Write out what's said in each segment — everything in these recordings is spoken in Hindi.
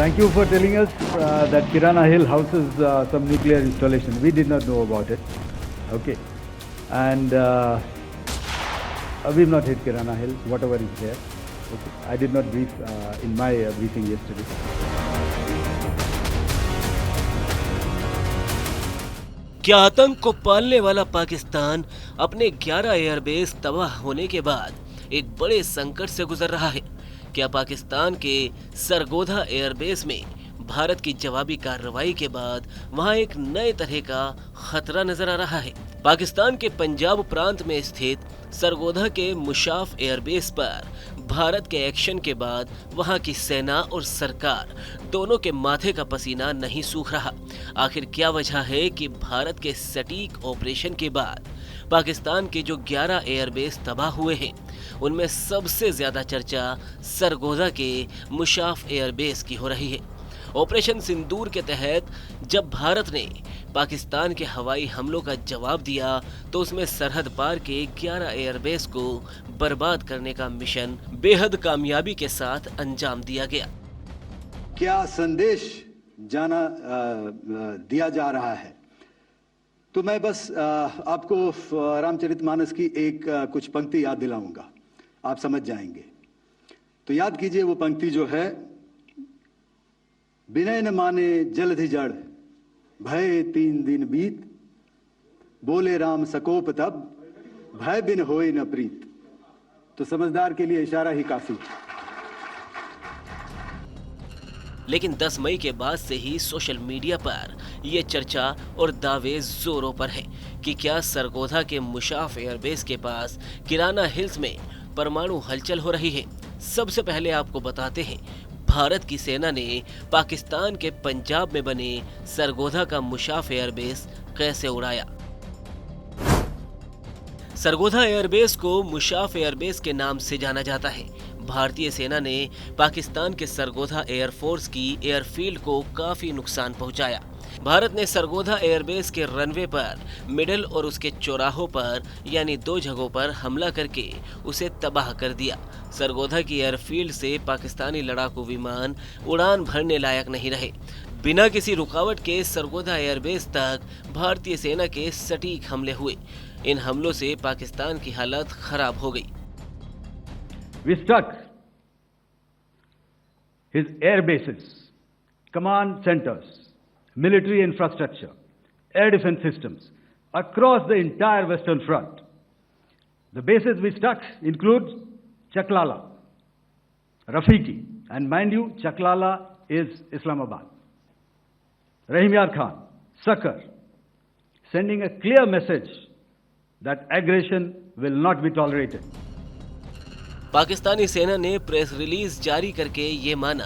Thank you for telling us that Kirana Hill houses some nuclear installation. We did not know about it. Okay. And we've not hit Kirana Hill, whatever is there. Okay. I did not brief in my briefing yesterday. क्या आतंक को पालने वाला पाकिस्तान अपने 11 एयरबेस तबाह होने के बाद एक बड़े संकट से गुजर रहा है? क्या पाकिस्तान के सरगोधा एयरबेस में भारत की जवाबी कार्रवाई के बाद वहां एक नए तरह का खतरा नजर आ रहा है? पाकिस्तान के पंजाब प्रांत में स्थित सरगोधा के मुशाफ एयरबेस पर भारत के एक्शन के बाद वहां की सेना और सरकार दोनों के माथे का पसीना नहीं सूख रहा। आखिर क्या वजह है कि भारत के सटीक ऑपरेशन के बाद पाकिस्तान के जो 11 एयरबेस तबाह हुए हैं उनमें सबसे ज्यादा चर्चा सरगोधा के मुशाफ एयरबेस की हो रही है। ऑपरेशन सिंदूर के तहत जब भारत ने पाकिस्तान के हवाई हमलों का जवाब दिया तो उसमें सरहद पार के 11 एयरबेस को बर्बाद करने का मिशन बेहद कामयाबी के साथ अंजाम दिया गया। क्या संदेश दिया जा रहा है? तो मैं बस आपको रामचरितमानस की एक कुछ पंक्ति याद दिलाऊंगा, आप समझ जाएंगे। तो याद कीजिए वो पंक्ति जो है, विनय न माने जलधि जड़, भय 3 दिन बीत, बोले राम सकोप तब, भय बिन होए न प्रीत। तो समझदार के लिए इशारा ही काफी। लेकिन 10 मई के बाद से ही सोशल मीडिया पर यह चर्चा और दावे जोरों पर है कि क्या सरगोधा के मुशाफ एयरबेस के पास किराना हिल्स में परमाणु हलचल हो रही है। सबसे पहले आपको बताते हैं भारत की सेना ने पाकिस्तान के पंजाब में बने सरगोधा का मुशाफ एयरबेस कैसे उड़ाया। सरगोधा एयरबेस को मुशाफ एयरबेस के नाम से जाना जाता है। भारतीय सेना ने पाकिस्तान के सरगोधा एयरफोर्स की एयरफील्ड को काफी नुकसान पहुंचाया। भारत ने सरगोधा एयरबेस के रनवे पर मिडल और उसके चौराहों पर यानी 2 जगहों पर हमला करके उसे तबाह कर दिया। सरगोधा की एयरफील्ड से पाकिस्तानी लड़ाकू विमान उड़ान भरने लायक नहीं रहे। बिना किसी रुकावट के सरगोधा एयरबेस तक भारतीय सेना के सटीक हमले हुए। इन हमलों से पाकिस्तान की हालत खराब हो गई। We struck his air bases, command centers, military infrastructure, air defense systems across the entire Western Front. The bases we struck include Chaklala, Rafiki, and mind you, Chaklala is Islamabad, Rahim Yar Khan, Sakar, sending a clear message that aggression will not be tolerated. Pakistani सेना ने प्रेस रिलीज जारी करके ये माना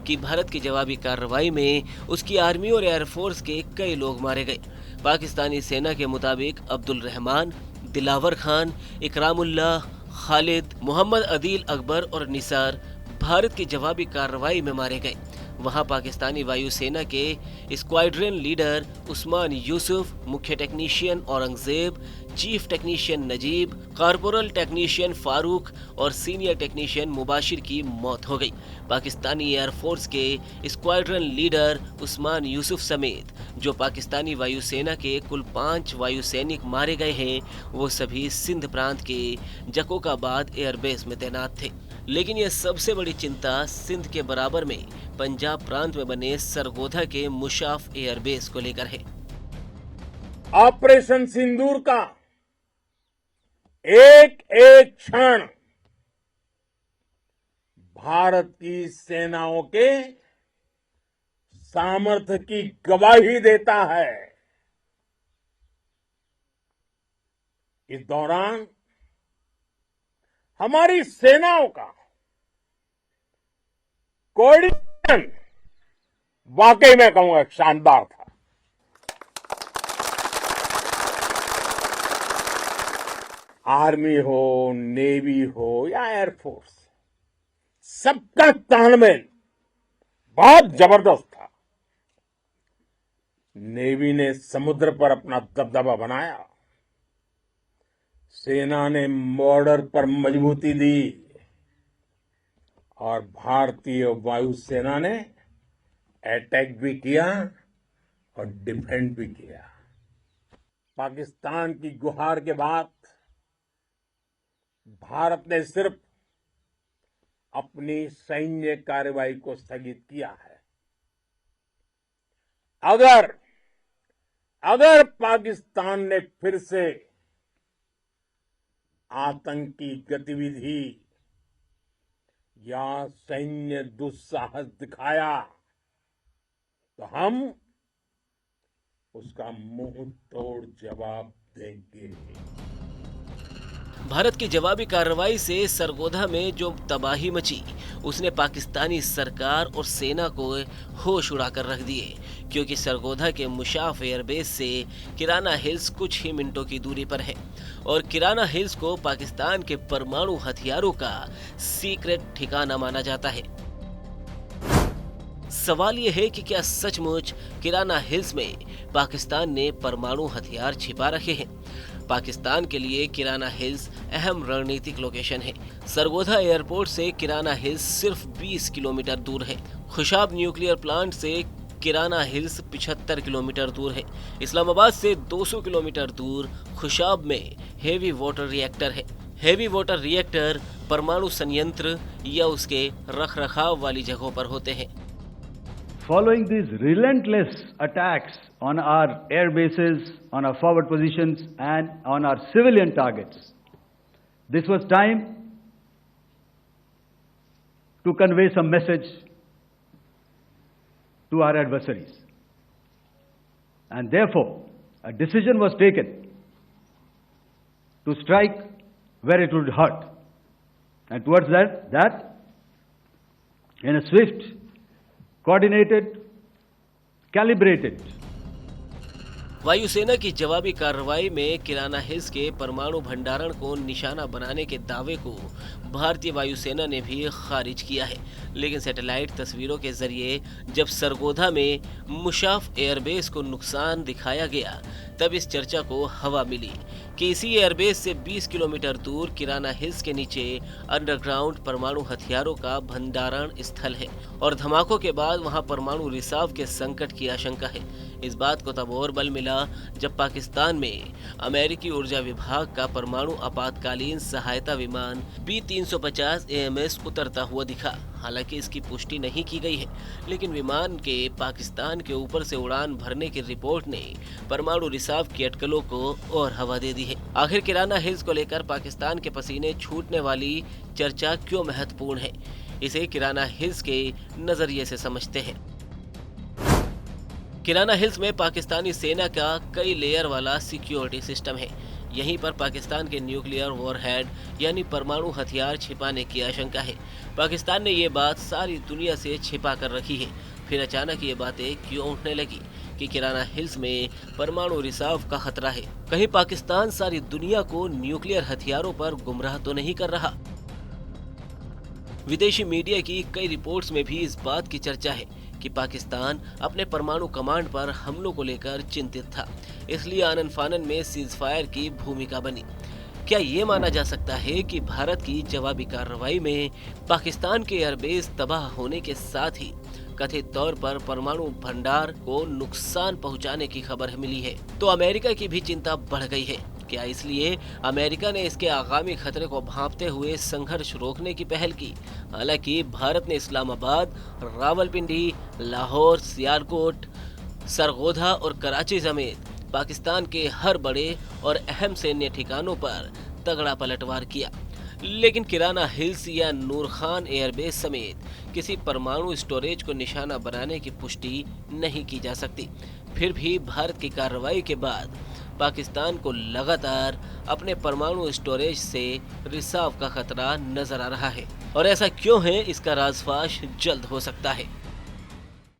कि भारत की जवाबी कार्रवाई में उसकी आर्मी और एयरफोर्स के कई लोग मारे गए। पाकिस्तानी सेना के मुताबिक अब्दुल रहमान, दिलावर खान, इकरामुल्लाह, खालिद, मोहम्मद अदील अकबर और निसार भारत की जवाबी कार्रवाई में मारे गए। वहां पाकिस्तानी वायुसेना के स्क्वाड्रन लीडर उस्मान यूसुफ, मुख्य technician Aurangzeb, chief technician Najib, corporal technician Farooq और सीनियर टेक्नीशियन मुबाशिर की मौत हो गई। पाकिस्तानी एयरफोर्स के स्क्वाड्रन लीडर उस्मान यूसुफ समेत जो पाकिस्तानी वायुसेना के कुल 5 वायुसैनिक मारे गए हैं वो सभी सिंध प्रांत के जकोकाबाद एयरबेस में तैनात थे। लेकिन यह सबसे बड़ी चिंता सिंध के बराबर में पंजाब प्रांत में बने सरगोधा के मुशाफ एयरबेस को लेकर है। ऑपरेशन सिंदूर का एक एक क्षण भारत की सेनाओं के सामर्थ्य की गवाही देता है। इस दौरान हमारी सेनाओं का कोऑर्डिनेशन वाकई में कहूंगा शानदार था। आर्मी हो, नेवी हो या एयरफोर्स, सबका तालमेल बहुत जबरदस्त था। नेवी ने समुद्र पर अपना दबदबा बनाया, सेना ने बॉर्डर पर मजबूती दी और भारतीय वायुसेना ने अटैक भी किया और डिफेंड भी किया। पाकिस्तान की गुहार के बाद भारत ने सिर्फ अपनी सैन्य कार्रवाई को स्थगित किया है। अगर पाकिस्तान ने फिर से आतंकी गतिविधि या सैन्य दुस्साहस दिखाया तो हम उसका मुंह तोड़ जवाब देंगे। भारत की जवाबी कार्रवाई से सरगोधा में जो तबाही मची, उसने पाकिस्तानी सरकार और सेना को होश उड़ाकर रख दिए, क्योंकि सरगोधा के मुशाफ एयरबेस से किराना हिल्स कुछ ही मिनटों की दूरी पर है और किराना हिल्स को पाकिस्तान के परमाणु हथियारों का सीक्रेट ठिकाना माना जाता है। सवाल यह है कि क्या सचमुच किराना हिल्स में पाकिस्तान ने परमाणु हथियार छिपा रखे हैं? पाकिस्तान के लिए किराना हिल्स अहम रणनीतिक लोकेशन है। सरगोधा एयरपोर्ट से किराना हिल्स सिर्फ 20 किलोमीटर दूर है। खुशाब न्यूक्लियर प्लांट से किराना हिल्स 75 किलोमीटर दूर है। इस्लामाबाद से 200 किलोमीटर दूर खुशाब में हेवी वाटर रिएक्टर है। हेवी वाटर रिएक्टर परमाणु संयंत्र या उसके रखरखाव वाली जगहों पर होते हैं। Following these relentless attacks on our air bases, on our forward positions and on our civilian targets, this was time to convey some message to our adversaries. And therefore, a decision was taken to strike where it would hurt. And towards that in a swift, coordinated, calibrated वायुसेना की जवाबी कार्रवाई में किराना हिल्स के परमाणु भंडारण को निशाना बनाने के दावे को भारतीय वायुसेना ने भी खारिज किया है। लेकिन सैटेलाइट तस्वीरों के जरिए जब सरगोधा में मुशाफ एयरबेस को नुकसान दिखाया गया, तब इस चर्चा को हवा मिली कि इसी एयरबेस से 20 किलोमीटर दूर किराना हिल्स के नीचे अंडरग्राउंड परमाणु हथियारों का भंडारण स्थल है और धमाकों के बाद वहां परमाणु रिसाव के संकट की आशंका है। इस बात को तब और बल मिला जब पाकिस्तान में अमेरिकी ऊर्जा विभाग का परमाणु आपातकालीन सहायता विमान B-350 AMS उतरता हुआ दिखा। हालांकि इसकी पुष्टि नहीं की गई है, लेकिन विमान के पाकिस्तान के ऊपर से उड़ान भरने की रिपोर्ट ने परमाणु रिसाव की अटकलों को और हवा दे दी है। आखिर किराना हिल्स को लेकर पाकिस्तान के पसीने छूटने वाली चर्चा क्यों महत्वपूर्ण है? इसे किराना हिल्स के नजरिए से समझते हैं। किराना हिल्स में पाकिस्तानी सेना का कई लेयर वाला सिक्योरिटी सिस्टम है। यहीं पर पाकिस्तान के न्यूक्लियर वॉरहेड यानी परमाणु हथियार छिपाने की आशंका है। पाकिस्तान ने ये बात सारी दुनिया से छिपा कर रखी है। फिर अचानक ये बातें क्यों उठने लगी कि किराना हिल्स में परमाणु रिसाव का खतरा है? कहीं पाकिस्तान सारी दुनिया को न्यूक्लियर हथियारों पर गुमराह तो नहीं कर रहा? विदेशी मीडिया की कई रिपोर्ट्स में भी इस बात की चर्चा है कि पाकिस्तान अपने परमाणु कमांड पर हमलों को लेकर चिंतित था, इसलिए आनन फानन में सीजफायर की भूमिका बनी। क्या ये माना जा सकता है कि भारत की जवाबी कार्रवाई में पाकिस्तान के एयरबेस तबाह होने के साथ ही कथित तौर पर परमाणु भंडार को नुकसान पहुंचाने की खबर मिली है, तो अमेरिका की भी चिंता बढ़ गई है। क्या इसलिए अमेरिका ने इसके आगामी खतरे को भांपते हुए संघर्ष रोकने की पहल की? हालांकि भारत ने इस्लामाबाद, रावलपिंडी, लाहौर, सियालकोट, सरगोधा और कराची समेत पाकिस्तान के हर बड़े और अहम सैन्य ठिकानों पर तगड़ा पलटवार किया, लेकिन किराना हिल्स या नूर खान एयरबेस समेत किसी परमाणु स्टोरेज को निशाना बनाने की पुष्टि नहीं की जा सकती। फिर भी भारत की कार्रवाई के बाद पाकिस्तान को लगातार अपने परमाणु स्टोरेज से रिसाव का खतरा नजर आ रहा है, और ऐसा क्यों है इसका राजफाश जल्द हो सकता है।